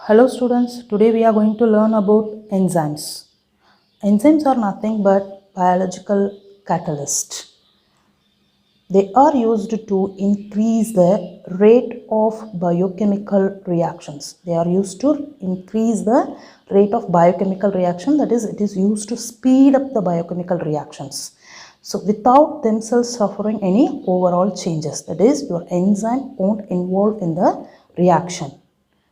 Hello students, today we are going to learn about enzymes. Enzymes are nothing but biological catalysts. They are used to increase the rate of biochemical reactions. They are used to increase the rate of biochemical reaction, that is, it is used to speed up the biochemical reactions. So without themselves suffering any overall changes, that is, your enzyme won't involve in the reaction.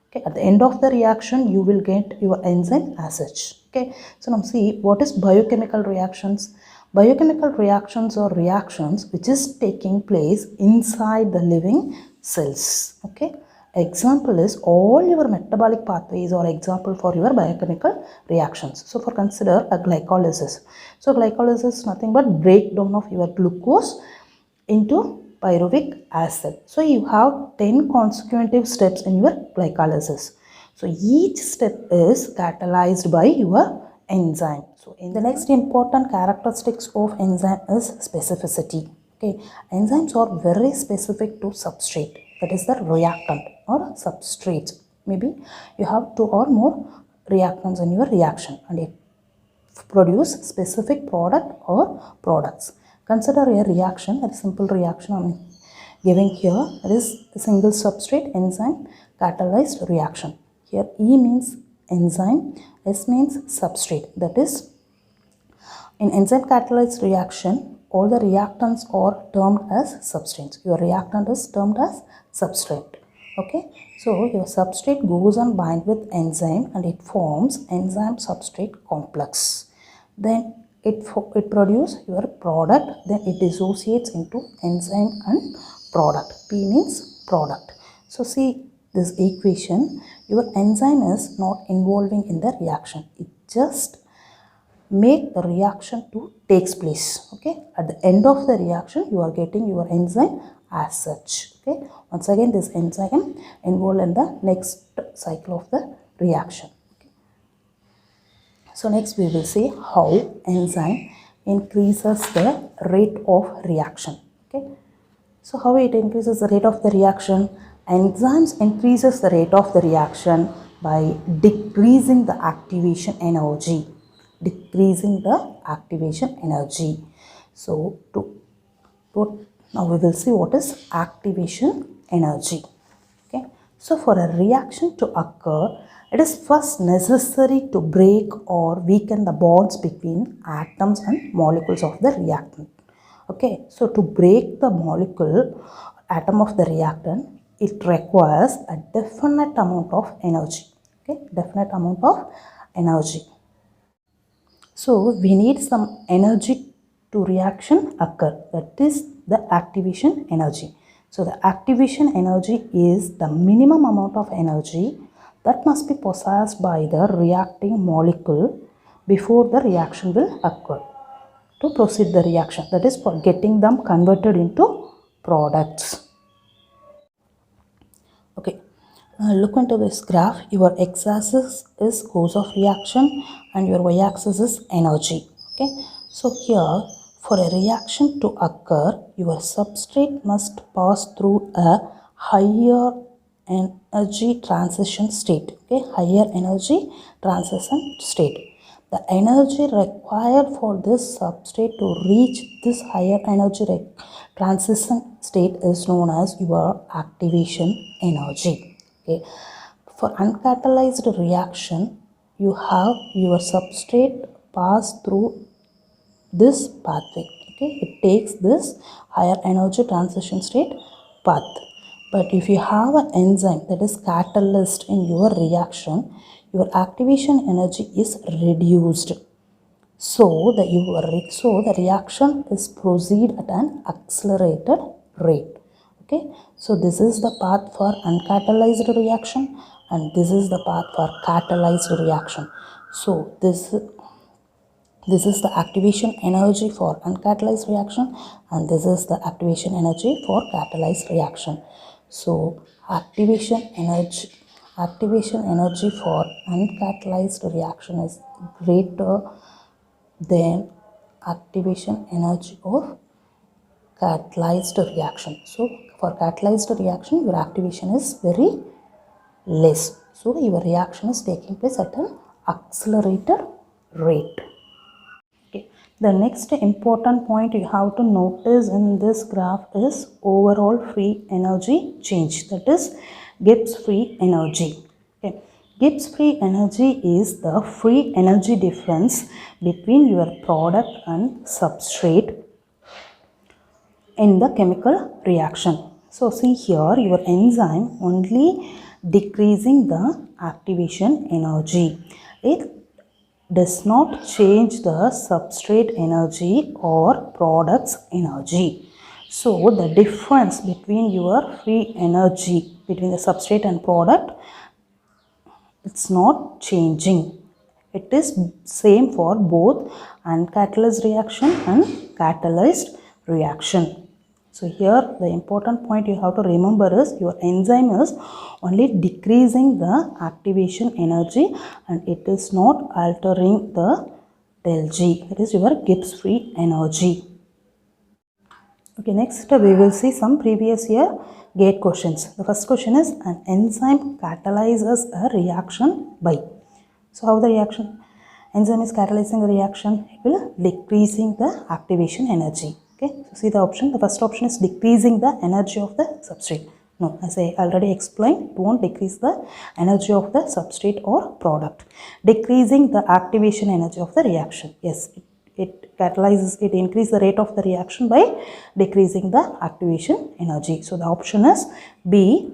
Okay, at the end of the reaction you will get your enzyme as such. Okay, so now see what is biochemical reactions. Biochemical reactions are reactions which is taking place inside the living cells. Okay, example is all your metabolic pathways or example for your biochemical reactions. So for consider a glycolysis. So glycolysis is nothing but breakdown of your glucose into pyruvic acid. So you have 10 consecutive steps in your glycolysis. So each step is catalyzed by your enzyme. So in the next important characteristics of enzyme is specificity. Okay, enzymes are very specific to substrate, that is the reactant or substrate. Maybe you have two or more reactants in your reaction and it produce specific product or products. Consider a reaction, a simple reaction I'm giving here. That is a single substrate enzyme catalyzed reaction. Here E means enzyme, S means substrate. That is, in enzyme catalyzed reaction, all the reactants are termed as substrates. Your reactant is termed as substrate. Okay, so your substrate goes and bind with enzyme and it forms enzyme substrate complex. Then it produces your product, then it dissociates into enzyme and product. P means product. So see this equation, your enzyme is not involving in the reaction. It just make the reaction to takes place. Okay, at the end of the reaction you are getting your enzyme as such. Okay, once again this enzyme involved in the next cycle of the reaction. Okay. So next we will see how enzyme increases the rate of reaction. Okay, so how it increases the rate of the reaction? Enzymes increases the rate of the reaction by decreasing the activation energy. Decreasing the activation energy. So now we will see what is activation energy. Okay. So for a reaction to occur, it is first necessary to break or weaken the bonds between atoms and molecules of the reactant. Okay, so to break the molecule atom of the reactant, it requires a definite amount of energy. Okay, definite amount of energy. So we need some energy to reaction occur, that is the activation energy. So the activation energy is the minimum amount of energy that must be possessed by the reacting molecule before the reaction will occur to proceed the reaction, that is for getting them converted into products. Okay, look into this graph. Your x-axis is course of reaction and your y-axis is energy. Okay, so here for a reaction to occur, your substrate must pass through a higher energy transition state. Okay, higher energy transition state. The energy required for this substrate to reach this higher energy transition state is known as your activation energy. Okay. For uncatalyzed reaction, you have your substrate pass through this pathway. Okay, it takes this higher energy transition state path. But if you have an enzyme that is catalyst in your reaction, your activation energy is reduced. So the reaction is proceed at an accelerated rate. Okay, so this is the path for uncatalyzed reaction and this is the path for catalyzed reaction. So this is the activation energy for uncatalyzed reaction and this is the activation energy for catalyzed reaction. So activation energy for uncatalyzed reaction is greater than activation energy of catalyzed reaction. So for catalyzed reaction your activation is very less. So your reaction is taking place at an accelerated rate. Okay. The next important point you have to notice in this graph is overall free energy change, that is Gibbs free energy. Okay. Gibbs free energy is the free energy difference between your product and substrate in the chemical reaction. So see here, your enzyme only decreasing the activation energy. It does not change the substrate energy or product's energy. So the difference between your free energy between the substrate and product, it's not changing. It is same for both uncatalyzed reaction and catalyzed reaction. So here the important point you have to remember is your enzyme is only decreasing the activation energy and it is not altering the del G, that is your Gibbs free energy. Okay, next we will see some previous year GATE questions. The first question is, an enzyme catalyzes a reaction by. So how the reaction? Enzyme is catalyzing a reaction, it will decreasing the activation energy. Okay, so see the option. The first option is decreasing the energy of the substrate. No, as I already explained, it won't decrease the energy of the substrate or product. Decreasing the activation energy of the reaction. Yes, it catalyzes, it increases the rate of the reaction by decreasing the activation energy. So the option is B.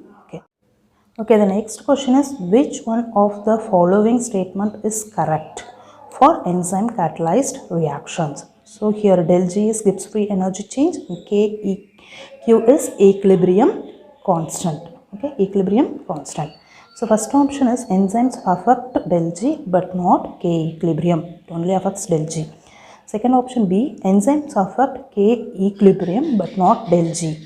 Okay, the next question is, which one of the following statement is correct for enzyme catalyzed reactions? So here del G is Gibbs free energy change and Q is equilibrium constant. Okay, equilibrium constant. So first option is enzymes affect del G but not K equilibrium. It only affects del G. Second option B, enzymes affect K equilibrium but not del G.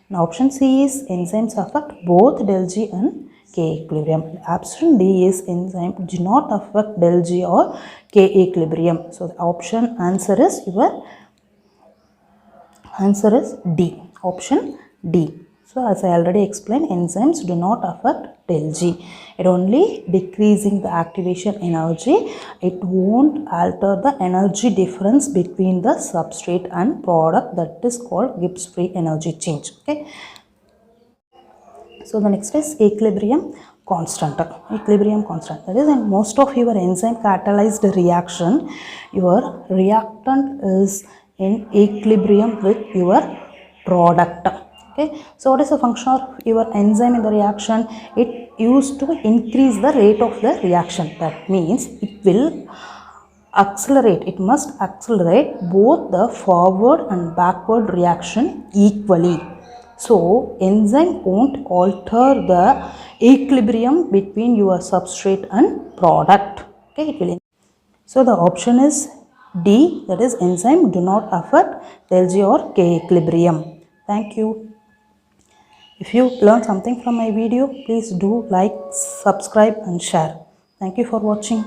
Now option C is enzymes affect both del G and K equilibrium. Option D is enzyme do not affect del G or K equilibrium. So the option answer is your answer is D. Option D. So as I already explained, enzymes do not affect del G. It only decreasing the activation energy. It won't alter the energy difference between the substrate and product, that is called Gibbs free energy change. Okay. So the next is equilibrium constant. Equilibrium constant, that is in most of your enzyme catalyzed reaction, your reactant is in equilibrium with your product. Okay, so what is the function of your enzyme in the reaction? It used to increase the rate of the reaction. That means it will accelerate, it must accelerate both the forward and backward reaction equally. So enzyme won't alter the equilibrium between your substrate and product. Okay, it will. So the option is D, that is enzyme do not affect del G or K equilibrium. Thank you. If you learned something from my video, please do like, subscribe and share. Thank you for watching.